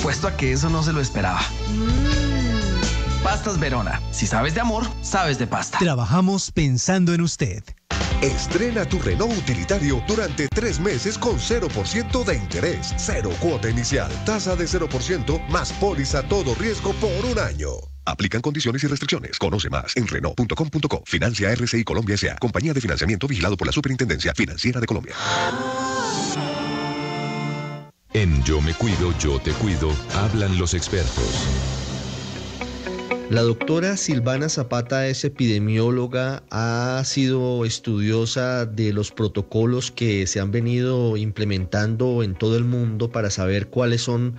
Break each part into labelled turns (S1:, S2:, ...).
S1: Apuesto a que eso no se lo esperaba. Pastas Verona. Si sabes de amor, sabes de pasta.
S2: Trabajamos pensando en usted.
S3: Estrena tu Renault Utilitario durante 3 meses con 0% de interés, 0 cuota inicial, tasa de 0% más póliza todo riesgo por 1 año. Aplican condiciones y restricciones. Conoce más en Renault.com.co. Financia RCI Colombia S.A. Compañía de financiamiento vigilado por la Superintendencia Financiera de Colombia.
S4: En Yo Me Cuido, Yo Te Cuido, hablan los expertos.
S5: La doctora Silvana Zapata es epidemióloga, ha sido estudiosa de los protocolos que se han venido implementando en todo el mundo para saber cuáles son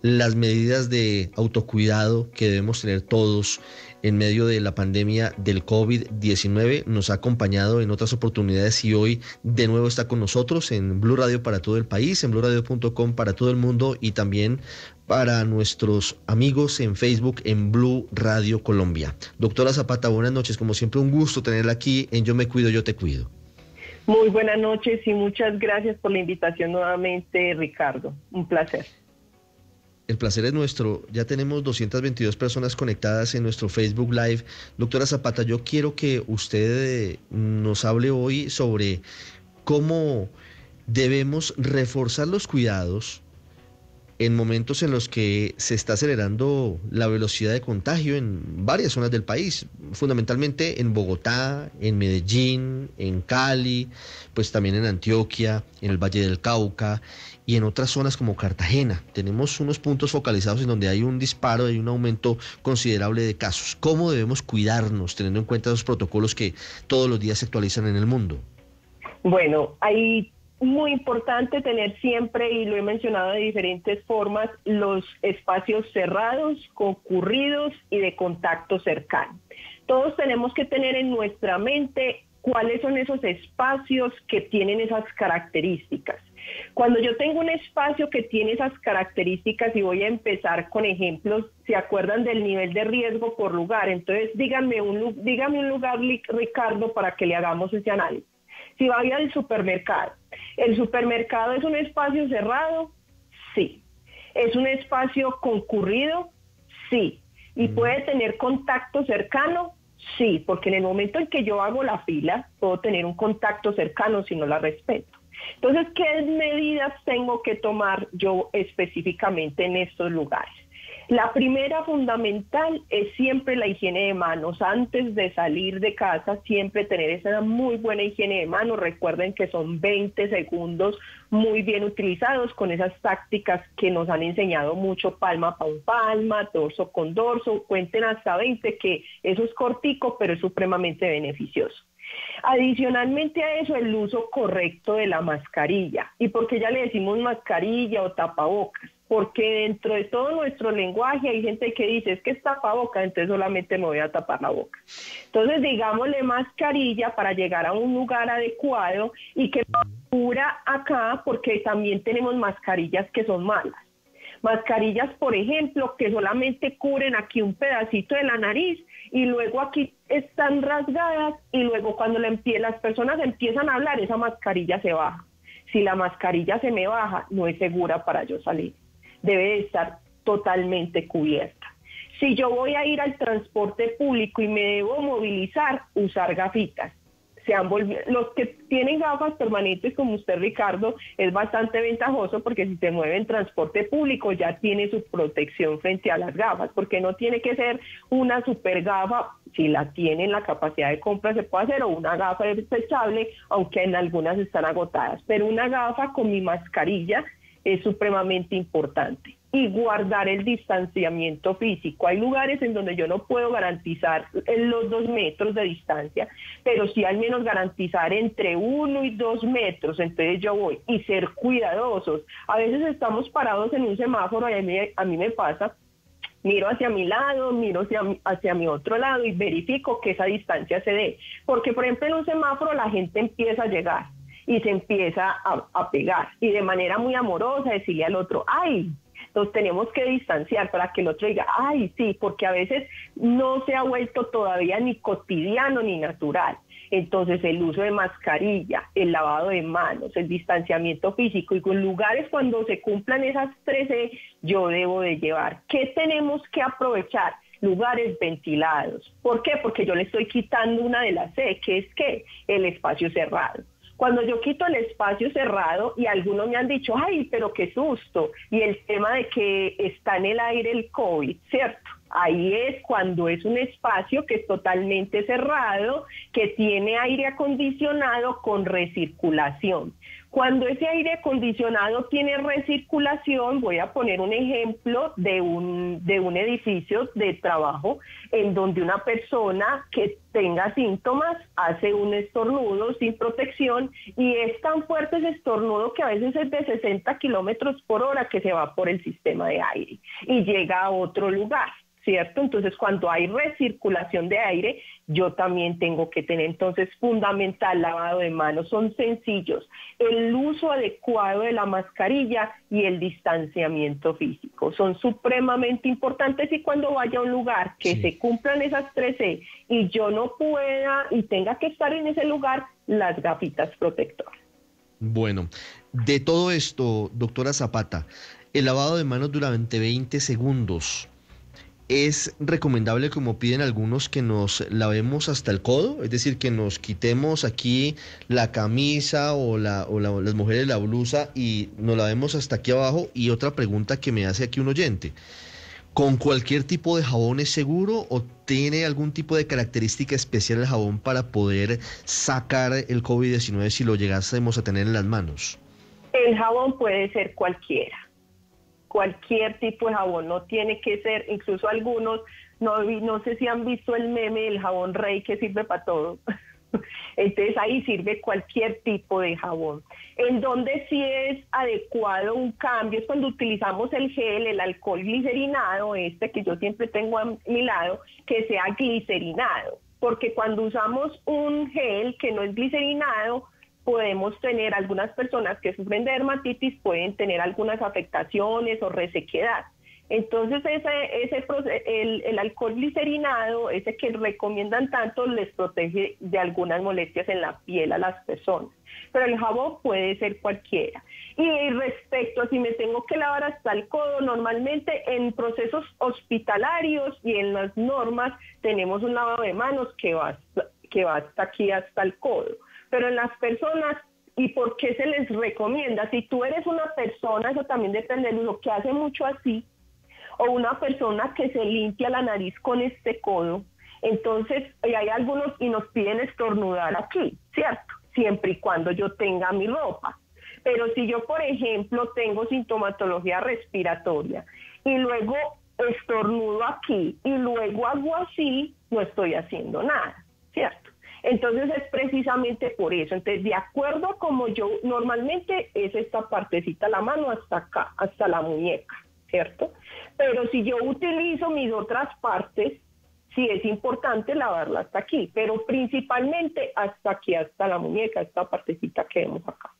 S5: las medidas de autocuidado que debemos tener todos en medio de la pandemia del COVID-19. Nos ha acompañado en otras oportunidades y hoy de nuevo está con nosotros en Blue Radio para todo el país, en bluradio.com para todo el mundo y también para nuestros amigos en Facebook en Blue Radio Colombia. Doctora Zapata, buenas noches. Como siempre, un gusto tenerla aquí en Yo Me Cuido, Yo Te Cuido.
S6: Muy buenas noches y muchas gracias por la invitación nuevamente, Ricardo. Un placer.
S5: El placer es nuestro. Ya tenemos 222 personas conectadas en nuestro Facebook Live. Doctora Zapata, yo quiero que usted nos hable hoy sobre cómo debemos reforzar los cuidados en momentos en los que se está acelerando la velocidad de contagio en varias zonas del país, fundamentalmente en Bogotá, en Medellín, en Cali, pues también en Antioquia, en el Valle del Cauca y en otras zonas como Cartagena. Tenemos unos puntos focalizados en donde hay un disparo, hay un aumento considerable de casos. ¿Cómo debemos cuidarnos teniendo en cuenta los protocolos que todos los días se actualizan en el mundo?
S6: Bueno, hay muy importante tener siempre, y lo he mencionado de diferentes formas, los espacios cerrados, concurridos y de contacto cercano. Todos tenemos que tener en nuestra mente cuáles son esos espacios que tienen esas características. Cuando yo tengo un espacio que tiene esas características, y voy a empezar con ejemplos, ¿se acuerdan del nivel de riesgo por lugar? Entonces díganme un lugar, Ricardo, para que le hagamos ese análisis. Si vaya al supermercado, ¿el supermercado es un espacio cerrado? Sí. ¿Es un espacio concurrido? Sí. ¿Y puede tener contacto cercano? Sí, porque en el momento en que yo hago la fila, puedo tener un contacto cercano si no la respeto. Entonces, ¿qué medidas tengo que tomar yo específicamente en estos lugares? La primera fundamental es siempre la higiene de manos. Antes de salir de casa, siempre tener esa muy buena higiene de manos. Recuerden que son 20 segundos muy bien utilizados con esas tácticas que nos han enseñado mucho, palma con palma, dorso con dorso. Cuenten hasta 20, que eso es cortico, pero es supremamente beneficioso. Adicionalmente a eso, el uso correcto de la mascarilla. ¿Y por qué ya le decimos mascarilla o tapabocas? Porque dentro de todo nuestro lenguaje hay gente que dice, es que es tapabocas, entonces solamente me voy a tapar la boca. Entonces digámosle mascarilla para llegar a un lugar adecuado y que cubra acá, porque también tenemos mascarillas que son malas. Mascarillas, por ejemplo, que solamente cubren aquí un pedacito de la nariz y luego aquí están rasgadas, y luego cuando las personas empiezan a hablar, esa mascarilla se baja. Si la mascarilla se me baja, no es segura para yo salir. Debe de estar totalmente cubierta. Si yo voy a ir al transporte público y me debo movilizar, usar gafitas. Los que tienen gafas permanentes como usted, Ricardo, es bastante ventajoso, porque si se mueve en transporte público ya tiene su protección frente a las gafas, porque no tiene que ser una super gafa. Si la tienen la capacidad de compra se puede hacer, o una gafa desechable, aunque en algunas están agotadas, pero una gafa con mi mascarilla es supremamente importante. Y guardar el distanciamiento físico. Hay lugares en donde yo no puedo garantizar los 2 metros de distancia, pero sí al menos garantizar entre 1 y 2 metros. Entonces yo voy, y ser cuidadosos. A veces estamos parados en un semáforo y a mí me pasa, miro hacia mi lado, miro hacia mi otro lado y verifico que esa distancia se dé. Porque, por ejemplo, en un semáforo la gente empieza a llegar y se empieza a pegar, y de manera muy amorosa decirle al otro, ¡ay! Entonces tenemos que distanciar para que el otro diga, ¡ay, sí! Porque a veces no se ha vuelto todavía ni cotidiano ni natural. Entonces, el uso de mascarilla, el lavado de manos, el distanciamiento físico, y con lugares cuando se cumplan esas 13, yo debo de llevar. ¿Qué tenemos que aprovechar? Lugares ventilados. ¿Por qué? Porque yo le estoy quitando una de las C, que es ¿qué? El espacio cerrado. Cuando yo quito el espacio cerrado, y algunos me han dicho, ay, pero qué susto, y el tema de que está en el aire el COVID, ¿cierto? Ahí es cuando es un espacio que es totalmente cerrado, que tiene aire acondicionado con recirculación. Cuando ese aire acondicionado tiene recirculación, voy a poner un ejemplo de un edificio de trabajo en donde una persona que tenga síntomas hace un estornudo sin protección y es tan fuerte ese estornudo que a veces es de 60 kilómetros por hora que se va por el sistema de aire y llega a otro lugar, ¿cierto? Entonces, cuando hay recirculación de aire, yo también tengo que tener, entonces, fundamental, lavado de manos, son sencillos, el uso adecuado de la mascarilla y el distanciamiento físico, son supremamente importantes, y cuando vaya a un lugar que se cumplan esas 13 y yo no pueda y tenga que estar en ese lugar, las gafitas protectoras.
S5: Bueno, de todo esto, doctora Zapata, el lavado de manos durante 20 segundos, ¿es recomendable, como piden algunos, que nos lavemos hasta el codo? Es decir, que nos quitemos aquí la camisa o las mujeres la blusa y nos lavemos hasta aquí abajo. Y otra pregunta que me hace aquí un oyente, ¿con cualquier tipo de jabón es seguro o tiene algún tipo de característica especial el jabón para poder sacar el COVID-19 si lo llegásemos a tener en las manos?
S6: El jabón puede ser cualquiera. Cualquier tipo de jabón, no tiene que ser, incluso algunos, no sé si han visto el meme del jabón Rey que sirve para todo. Entonces ahí sirve cualquier tipo de jabón. En donde sí es adecuado un cambio es cuando utilizamos el gel, el alcohol glicerinado, que yo siempre tengo a mi lado, que sea glicerinado, porque cuando usamos un gel que no es glicerinado, podemos tener, algunas personas que sufren de dermatitis pueden tener algunas afectaciones o resequedad. Entonces el alcohol glicerinado, ese que recomiendan tanto, les protege de algunas molestias en la piel a las personas. Pero el jabón puede ser cualquiera. Y respecto a si me tengo que lavar hasta el codo, normalmente en procesos hospitalarios y en las normas tenemos un lavado de manos que va hasta aquí, hasta el codo. Pero en las personas, ¿y por qué se les recomienda? Si tú eres una persona, eso también depende de lo que hace mucho así, o una persona que se limpia la nariz con este codo, entonces hay algunos y nos piden estornudar aquí, ¿cierto? Siempre y cuando yo tenga mi ropa. Pero si yo, por ejemplo, tengo sintomatología respiratoria y luego estornudo aquí y luego hago así, no estoy haciendo nada, ¿cierto? Entonces es precisamente por eso. Entonces, de acuerdo a como yo normalmente es esta partecita, la mano hasta acá, hasta la muñeca, ¿cierto? Pero si yo utilizo mis otras partes, sí es importante lavarla hasta aquí, pero principalmente hasta aquí, hasta la muñeca, esta partecita que vemos acá.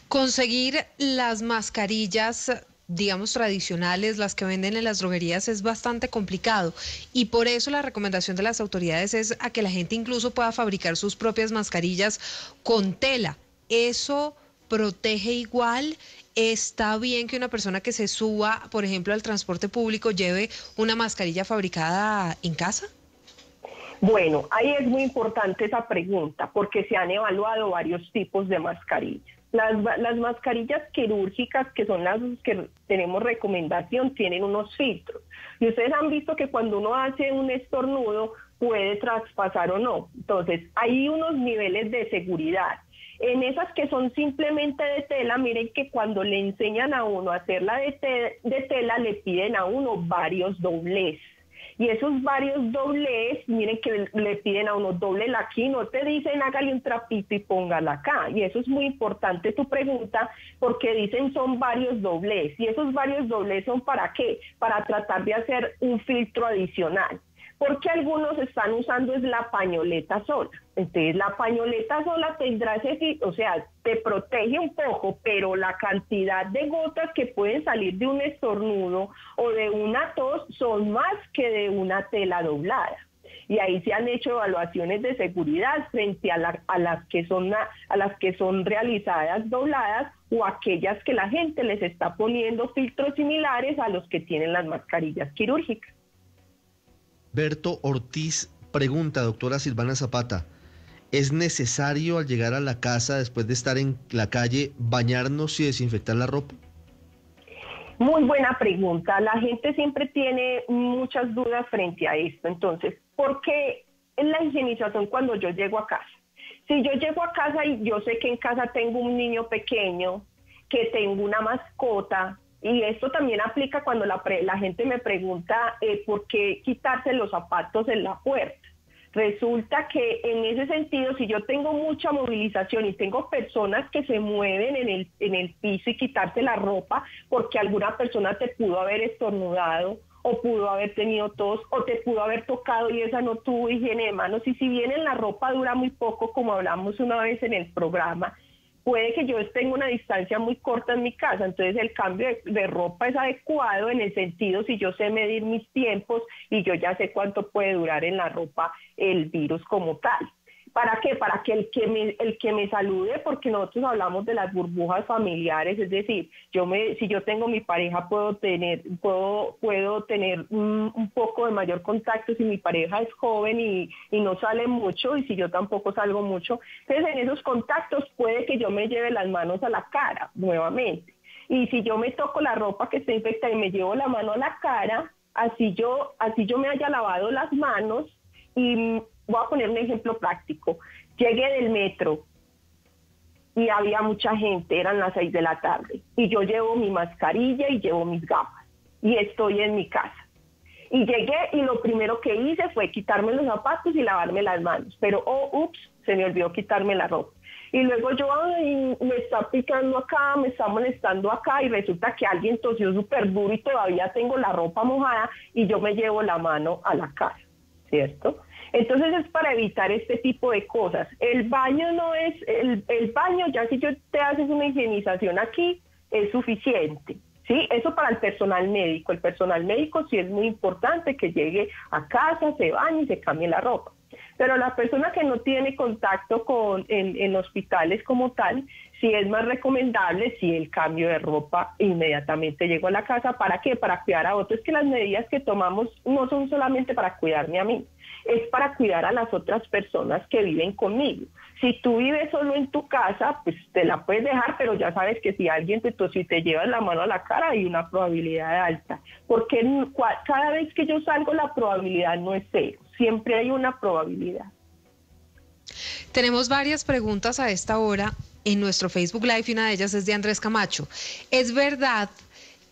S7: Conseguir las mascarillas, digamos, tradicionales, las que venden en las droguerías, es bastante complicado, y por eso la recomendación de las autoridades es a que la gente incluso pueda fabricar sus propias mascarillas con tela. ¿Eso protege igual? ¿Está bien que una persona que se suba, por ejemplo, al transporte público lleve una mascarilla fabricada en casa?
S6: Bueno, ahí es muy importante esa pregunta, porque se han evaluado varios tipos de mascarillas. Las mascarillas quirúrgicas, que son las que tenemos recomendación, tienen unos filtros. Y ustedes han visto que cuando uno hace un estornudo puede traspasar o no. Entonces, hay unos niveles de seguridad. En esas que son simplemente de tela, miren que cuando le enseñan a uno a hacerla de tela, le piden a uno varios doblez. Y esos varios doblez, miren que le piden a uno dóblela aquí, no te dicen hágale un trapito y póngala acá. Y eso es muy importante tu pregunta, porque dicen son varios doblez. Y esos varios doblez son ¿para qué? Para tratar de hacer un filtro adicional. Porque algunos están usando es la pañoleta sola. Entonces la pañoleta sola tendrá ese, o sea, te protege un poco, pero la cantidad de gotas que pueden salir de un estornudo o de una tos son más que de una tela doblada. y ahí se han hecho evaluaciones de seguridad frente a las que son realizadas dobladas o aquellas que la gente les está poniendo filtros similares a los que tienen las mascarillas quirúrgicas.
S5: Berto Ortiz pregunta, doctora Silvana Zapata, ¿es necesario al llegar a la casa después de estar en la calle bañarnos y desinfectar la ropa?
S6: Muy buena pregunta. La gente siempre tiene muchas dudas frente a esto. Entonces, ¿por qué la higienización cuando yo llego a casa? Si yo llego a casa y yo sé que en casa tengo un niño pequeño, que tengo una mascota, y esto también aplica cuando la gente me pregunta por qué quitarse los zapatos en la puerta. Resulta que en ese sentido, si yo tengo mucha movilización y tengo personas que se mueven en el piso y quitarse la ropa porque alguna persona te pudo haber estornudado o pudo haber tenido tos o te pudo haber tocado y esa no tuvo higiene de manos, y si bien en la ropa dura muy poco, como hablamos una vez en el programa, puede que yo tenga una distancia muy corta en mi casa, entonces el cambio de ropa es adecuado en el sentido si yo sé medir mis tiempos y yo ya sé cuánto puede durar en la ropa el virus como tal. ¿Para qué? Para que el que me salude, porque nosotros hablamos de las burbujas familiares, es decir, si yo tengo mi pareja puedo tener un poco de mayor contacto si mi pareja es joven y no sale mucho, y si yo tampoco salgo mucho. Entonces en esos contactos puede que yo me lleve las manos a la cara nuevamente. Y si yo me toco la ropa que está infectada y me llevo la mano a la cara, así yo me haya lavado las manos. Y voy a poner un ejemplo práctico. Llegué del metro y había mucha gente, eran las 6 de la tarde, y yo llevo mi mascarilla y llevo mis gafas, y estoy en mi casa. Y llegué y lo primero que hice fue quitarme los zapatos y lavarme las manos, pero se me olvidó quitarme la ropa. Y luego me está picando acá, me está molestando acá, y resulta que alguien tosió súper duro y todavía tengo la ropa mojada y yo me llevo la mano a la cara, ¿cierto? Entonces es para evitar este tipo de cosas. El baño no es, el baño, ya si yo te haces una higienización aquí, es suficiente, ¿sí? Eso para el personal médico. El personal médico sí es muy importante que llegue a casa, se bañe y se cambie la ropa. Pero la persona que no tiene contacto en hospitales como tal, sí es más recomendable si el cambio de ropa inmediatamente llego a la casa. ¿Para qué? Para cuidar a otros. Es que las medidas que tomamos no son solamente para cuidarme a mí, es para cuidar a las otras personas que viven conmigo. Si tú vives solo en tu casa, pues te la puedes dejar, pero ya sabes que si alguien te tose y te llevas la mano a la cara, hay una probabilidad alta. Porque cada vez que yo salgo, la probabilidad no es cero, siempre hay una probabilidad.
S7: Tenemos varias preguntas a esta hora en nuestro Facebook Live y una de ellas es de Andrés Camacho. ¿Es verdad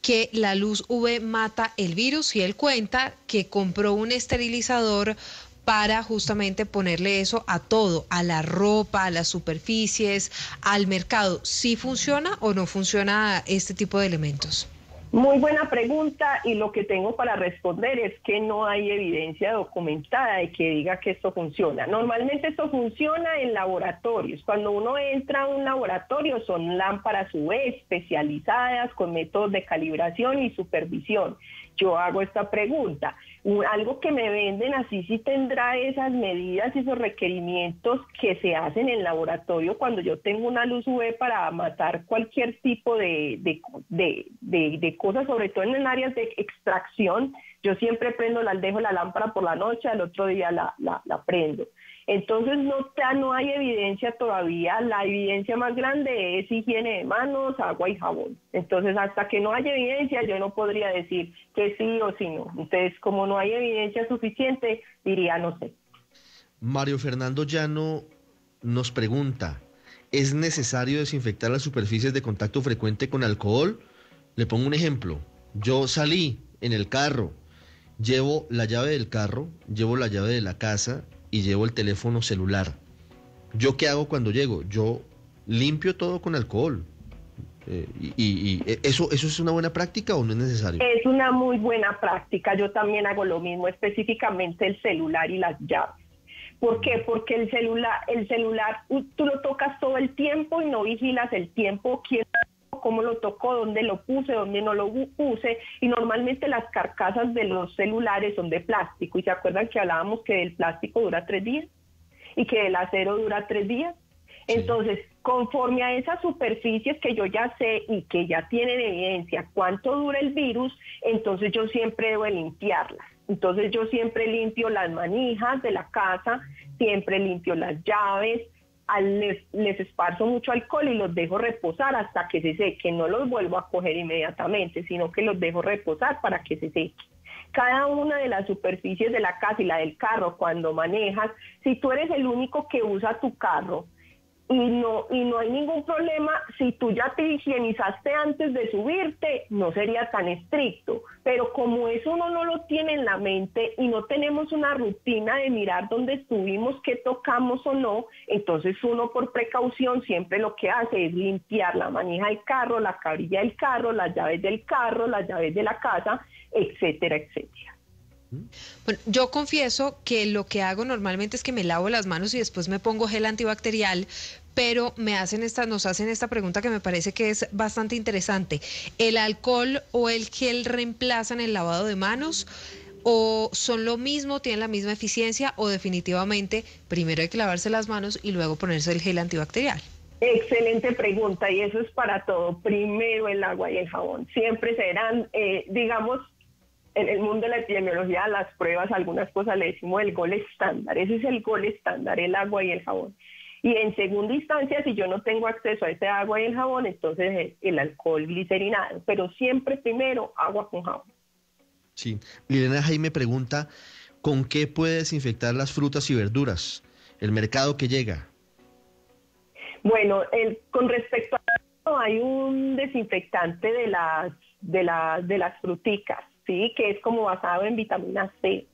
S7: que la luz UV mata el virus? Y él cuenta que compró un esterilizador para justamente ponerle eso a todo, a la ropa, a las superficies, al mercado. ¿Sí funciona o no funciona este tipo de elementos?
S6: Muy buena pregunta, y lo que tengo para responder es que no hay evidencia documentada de que diga que esto funciona. Normalmente esto funciona en laboratorios. Cuando uno entra a un laboratorio son lámparas UV especializadas con métodos de calibración y supervisión. Yo hago esta pregunta, algo que me venden así sí tendrá esas medidas y esos requerimientos que se hacen en laboratorio cuando yo tengo una luz UV para matar cualquier tipo de cosas, sobre todo en áreas de extracción. Yo siempre dejo la lámpara por la noche, al otro día la prendo. Entonces no hay evidencia todavía. La evidencia más grande es higiene de manos, agua y jabón. Entonces hasta que no haya evidencia yo no podría decir que sí o sí no. Entonces como no hay evidencia suficiente, diría no sé.
S5: Mario Fernando Llano nos pregunta, ¿es necesario desinfectar las superficies de contacto frecuente con alcohol? Le pongo un ejemplo. Yo salí en el carro, llevo la llave del carro, llevo la llave de la casa y llevo el teléfono celular. ¿Yo qué hago cuando llego? Yo limpio todo con alcohol. ¿Eso es una buena práctica o no es necesario?
S6: Es una muy buena práctica. Yo también hago lo mismo, específicamente el celular y las llaves. ¿Por qué? Porque el celular tú lo tocas todo el tiempo y no vigilas el tiempo, quién cómo lo tocó, dónde lo puse, dónde no lo puse, y normalmente las carcasas de los celulares son de plástico, y se acuerdan que hablábamos que el plástico dura 3 días y que el acero dura 3 días. Entonces, conforme a esas superficies que yo ya sé y que ya tienen evidencia cuánto dura el virus, entonces yo siempre debo limpiarlas. Entonces yo siempre limpio las manijas de la casa, siempre limpio las llaves, les esparzo mucho alcohol y los dejo reposar hasta que se sequen. No los vuelvo a coger inmediatamente, sino que los dejo reposar para que se sequen. Cada una de las superficies de la casa y la del carro, cuando manejas, si tú eres el único que usa tu carro y no hay ningún problema, si tú ya te higienizaste antes de subirte, no sería tan estricto. Pero como eso uno no lo tiene en la mente y no tenemos una rutina de mirar dónde estuvimos, qué tocamos o no, entonces uno por precaución siempre lo que hace es limpiar la manija del carro, la cabrilla del carro, las llaves del carro, las llaves de la casa, etcétera, etcétera.
S7: Bueno, yo confieso que lo que hago normalmente es que me lavo las manos y después me pongo gel antibacterial, pero nos hacen esta pregunta que me parece que es bastante interesante. ¿El alcohol o el gel reemplazan el lavado de manos? ¿O son lo mismo, tienen la misma eficiencia? ¿O definitivamente primero hay que lavarse las manos y luego ponerse el gel antibacterial?
S6: Excelente pregunta, y eso es para todo. Primero el agua y el jabón. Siempre serán, digamos, en el mundo de la epidemiología, las pruebas, algunas cosas le decimos el gol estándar. Ese es el gol estándar, el agua y el jabón. Y en segunda instancia, si yo no tengo acceso a ese agua y el jabón, entonces el alcohol glicerinado. Pero siempre primero agua con jabón.
S5: Sí. Liliana Jaime pregunta, ¿con qué puede desinfectar las frutas y verduras? El mercado que llega.
S6: Bueno, con respecto a eso, hay un desinfectante de las fruticas, ¿sí? Que es como basado en vitamina C.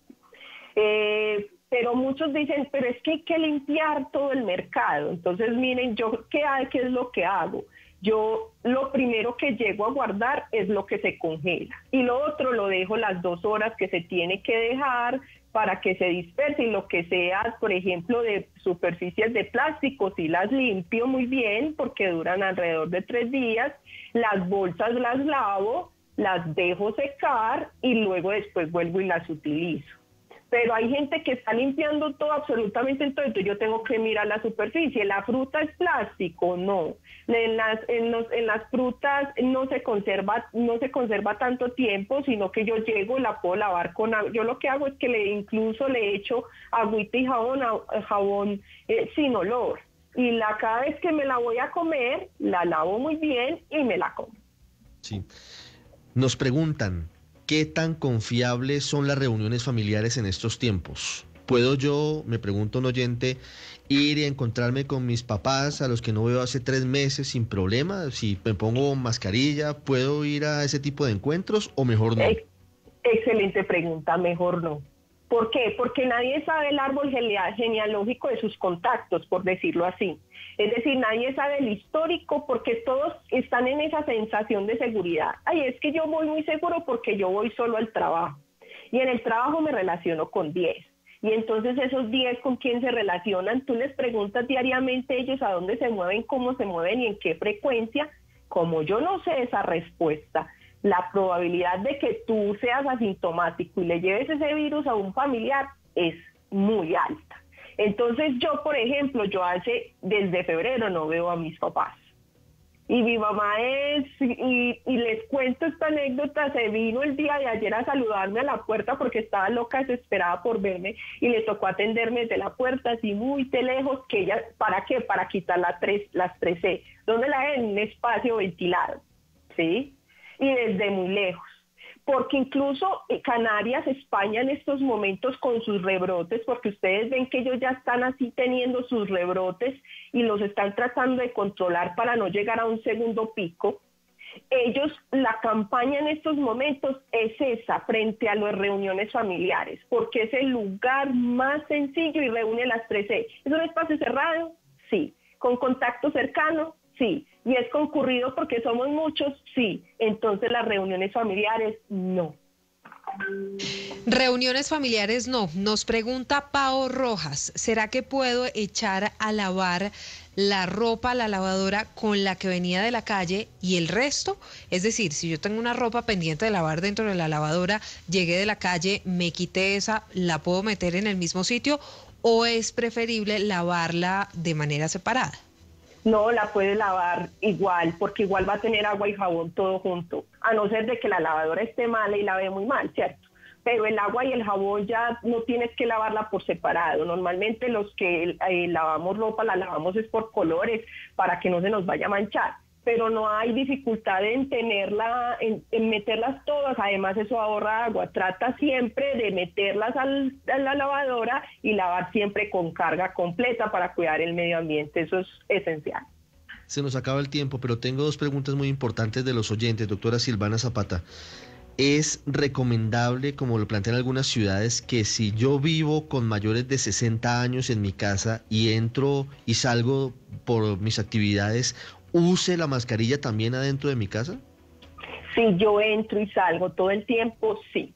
S6: Pero muchos dicen, pero es que hay que limpiar todo el mercado. Entonces, miren, ¿qué es lo que hago? Yo lo primero que llego a guardar es lo que se congela. Y lo otro lo dejo las 2 horas que se tiene que dejar para que se disperse, y lo que sea, por ejemplo, de superficies de plástico, sí las limpio muy bien porque duran alrededor de 3 días. Las bolsas las lavo, las dejo secar y luego después vuelvo y las utilizo. Pero hay gente que está limpiando todo, absolutamente todo, entonces yo tengo que mirar la superficie. ¿La fruta es plástico? No. En las frutas no se conserva tanto tiempo, sino que yo llego y la puedo lavar con agua. Yo lo que hago es que incluso le echo agüita y jabón sin olor. Y cada vez que me la voy a comer, la lavo muy bien y me la como.
S5: Sí. Nos preguntan, ¿qué tan confiables son las reuniones familiares en estos tiempos? ¿Puedo yo, me pregunta un oyente, ir y encontrarme con mis papás a los que no veo hace 3 meses sin problema? Si me pongo mascarilla, ¿puedo ir a ese tipo de encuentros o mejor no?
S6: Excelente pregunta, mejor no. ¿Por qué? Porque nadie sabe el árbol genealógico de sus contactos, por decirlo así. Es decir, nadie sabe el histórico porque todos están en esa sensación de seguridad. Ay, es que yo voy muy seguro porque yo voy solo al trabajo. Y en el trabajo me relaciono con 10. Y entonces esos 10 con quién se relacionan, tú les preguntas diariamente ellos a dónde se mueven, cómo se mueven y en qué frecuencia. Como yo no sé esa respuesta, la probabilidad de que tú seas asintomático y le lleves ese virus a un familiar es muy alta. Entonces yo, por ejemplo, desde febrero no veo a mis papás. Y mi mamá y les cuento esta anécdota, se vino el día de ayer a saludarme a la puerta porque estaba loca, desesperada por verme, y le tocó atenderme desde la puerta, así muy de lejos, que ella, ¿para qué? Para quitar las 3C. ¿Dónde la ven? En un espacio ventilado, ¿sí? Y desde muy lejos. Porque incluso Canarias, España en estos momentos con sus rebrotes, porque ustedes ven que ellos ya están así teniendo sus rebrotes y los están tratando de controlar para no llegar a un segundo pico. Ellos, la campaña en estos momentos es esa, frente a las reuniones familiares, porque es el lugar más sencillo y reúne las 3C. ¿Es un espacio cerrado? Sí. ¿Con contacto cercano? Sí. ¿Y es concurrido porque somos muchos? Sí. Entonces las reuniones familiares, no.
S7: Reuniones familiares no. Nos pregunta Pao Rojas, ¿será que puedo echar a lavar la ropa a la lavadora con la que venía de la calle y el resto? Es decir, si yo tengo una ropa pendiente de lavar dentro de la lavadora, llegué de la calle, me quité esa, ¿la puedo meter en el mismo sitio o es preferible lavarla de manera separada?
S6: No, la puede lavar igual, porque igual va a tener agua y jabón todo junto, a no ser de que la lavadora esté mala y lave muy mal, ¿cierto? Pero el agua y el jabón ya no tienes que lavarla por separado. Normalmente los que lavamos ropa la lavamos es por colores para que no se nos vaya a manchar. Pero no hay dificultad en tenerla, en meterlas todas. Además eso ahorra agua. Trata siempre de meterlas a la lavadora y lavar siempre con carga completa para cuidar el medio ambiente. Eso es esencial.
S5: Se nos acaba el tiempo, pero tengo dos preguntas muy importantes de los oyentes, doctora Silvana Zapata. ¿Es recomendable, como lo plantean algunas ciudades, que si yo vivo con mayores de 60 años en mi casa y entro y salgo por mis actividades, use la mascarilla también adentro de mi casa?
S6: Si yo entro y salgo todo el tiempo, sí.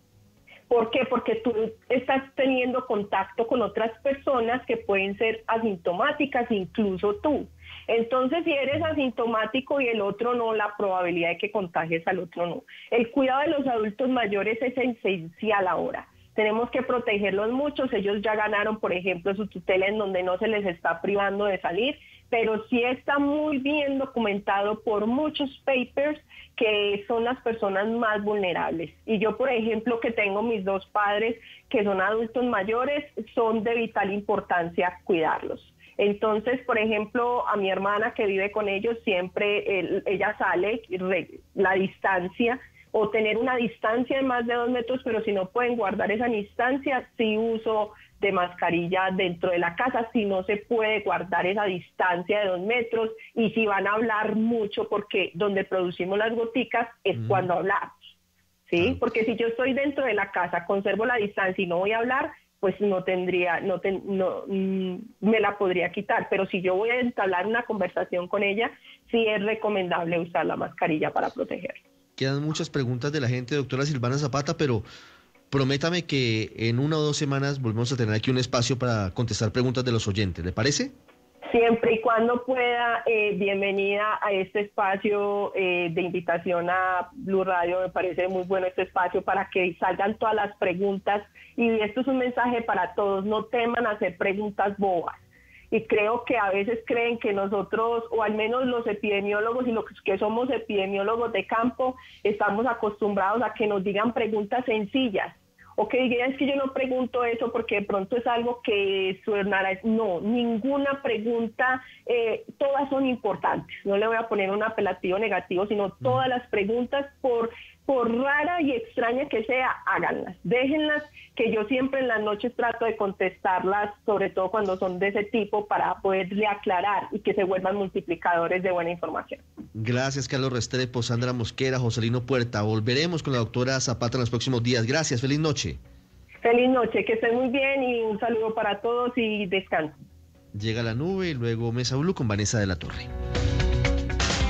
S6: ¿Por qué? Porque tú estás teniendo contacto con otras personas que pueden ser asintomáticas, incluso tú. Entonces, si eres asintomático y el otro no, la probabilidad de que contagies al otro no. El cuidado de los adultos mayores es esencial ahora. Tenemos que protegerlos mucho. Ellos ya ganaron, por ejemplo, su tutela en donde no se les está privando de salir, pero sí está muy bien documentado por muchos papers que son las personas más vulnerables. Y yo, por ejemplo, que tengo mis dos padres que son adultos mayores, son de vital importancia cuidarlos. Entonces, por ejemplo, a mi hermana que vive con ellos, siempre ella sale, la distancia, o tener una distancia de más de 2 metros, pero si no pueden guardar esa distancia, sí uso de mascarilla dentro de la casa, si no se puede guardar esa distancia de 2 metros, y si van a hablar mucho, porque donde producimos las goticas es cuando hablamos, ¿sí? Porque si yo estoy dentro de la casa, conservo la distancia y no voy a hablar, pues no me la podría quitar, pero si yo voy a entablar una conversación con ella, sí es recomendable usar la mascarilla para proteger.
S5: Quedan muchas preguntas de la gente, doctora Silvana Zapata, pero prométame que en 1 o 2 semanas volvemos a tener aquí un espacio para contestar preguntas de los oyentes, ¿le parece?
S6: Siempre y cuando pueda, bienvenida a este espacio de invitación a Blue Radio. Me parece muy bueno este espacio para que salgan todas las preguntas, y esto es un mensaje para todos: no teman hacer preguntas bobas. Y creo que a veces creen que nosotros, o al menos los epidemiólogos y los que somos epidemiólogos de campo, estamos acostumbrados a que nos digan preguntas sencillas. O que digan, es que yo no pregunto eso porque de pronto es algo que suenará. No, ninguna pregunta, todas son importantes. No le voy a poner un apelativo negativo, sino todas las preguntas, por rara y extraña que sea, háganlas. Déjenlas, que yo siempre en las noches trato de contestarlas, sobre todo cuando son de ese tipo, para poderle aclarar y que se vuelvan multiplicadores de buena información.
S5: Gracias, Carlos Restrepo, Sandra Mosquera, Joselino Puerta. Volveremos con la doctora Zapata en los próximos días. Gracias, feliz noche.
S6: Feliz noche, que estén muy bien y un saludo para todos y descansen.
S5: Llega la nube y luego Mesa Blue con Vanessa de la Torre.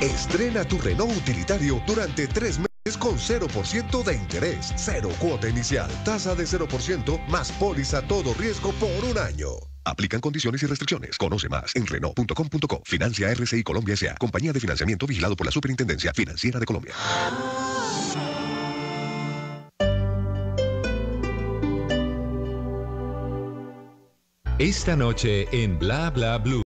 S3: Estrena tu Renault utilitario durante 3 meses con 0% de interés, 0 cuota inicial, tasa de 0% más póliza todo riesgo por 1 año. Aplican condiciones y restricciones. Conoce más en Renault.com.co. Financia RCI Colombia S.A. Compañía de financiamiento vigilado por la Superintendencia Financiera de Colombia.
S4: Esta noche en Bla Bla Blue.